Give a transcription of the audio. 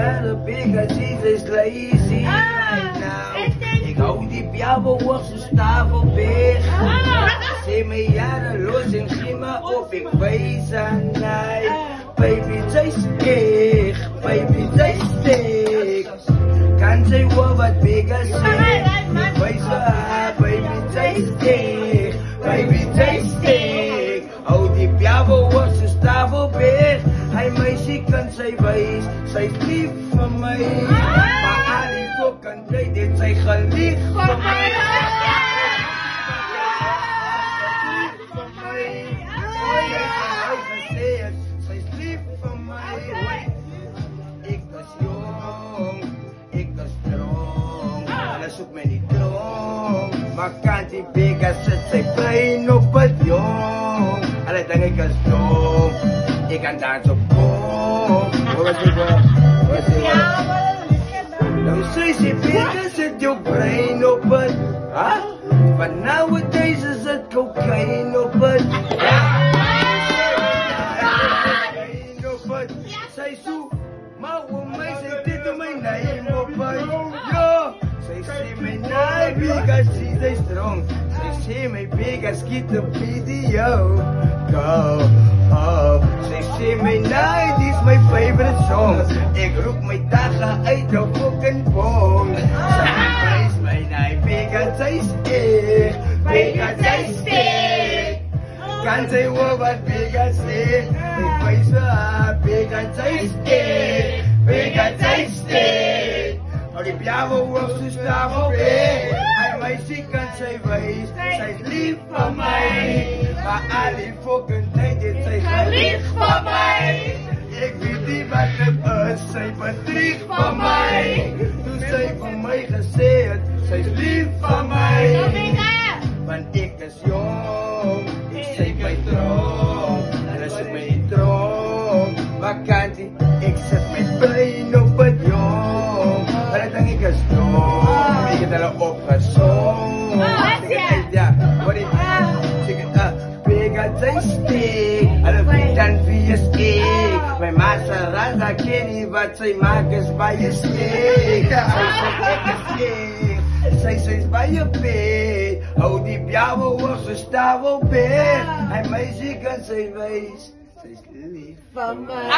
better because she's lazy right now. Ik hou die piabo op zijn stavelbeer. Ze me jaren los en schimmen of ik wees aan mij. Baby, zij steeg, baby, zij steeg. Kan zij wel wat bigger zijn? Ik wees haar, baby, zij steeg, baby, zij steeg. Hou die piabo op zijn stavelbeer. Hij meisje kan zij wees, zij is lief van mij. Maar Ali ook kan zij dit, zij geliefd van mij. Zij is lief van mij. Ik was jong, ik was strong. Alles zoekt mij niet drong. Maar kan die bigger zet zij plein op het jong. Alles denk ik als dom. Ik kan dansen op kom. Wat is het? Dan zei ze bigger zet jouw brein op het. But nowadays is het cocaine op het. Zij zoekt, maar hoe mij zegt dit om mijn neem op het. Yo, zij ziet mij naar because she's a strong. Zij ziet mij because schiet de video. Go, oh. Zij ziet mij naar, dit is mijn favorite song. Ik roep mijn dagen uit de fucking boom. Zij prijst mij naar because zij steeg, because zij steeg. Kan zij wel wat bigger steeg. Ik wees haar, because zij steeg, because zij steeg. Oh, die piabo op zijn stavelbeer. Hij meisje kan zij wees, zij is lief van mij. Maar Ali fucking tijd dit, zij geliefd van mij. Ik weet niet wat het is, zij bedriegt van mij. Toen zij van mij gezegd, zij is lief van mij. Want ik is jong, ik zeg mij trouw. En als ik mij niet trouw, wat kan die? Ik zet mijn brein op het jong. Maar dan denk ik is dom, ik heb er opgezongen. Ja, wat ik zeg het bigger zij steek. Alle dan wie is ik. Mijn Maserati ken niet wat zij maakt is bij je steek. Zij is bij je bed. Hou die piabo op zijn stavelbeer. Hij meisje kan zij wees. Zij is lief van mij.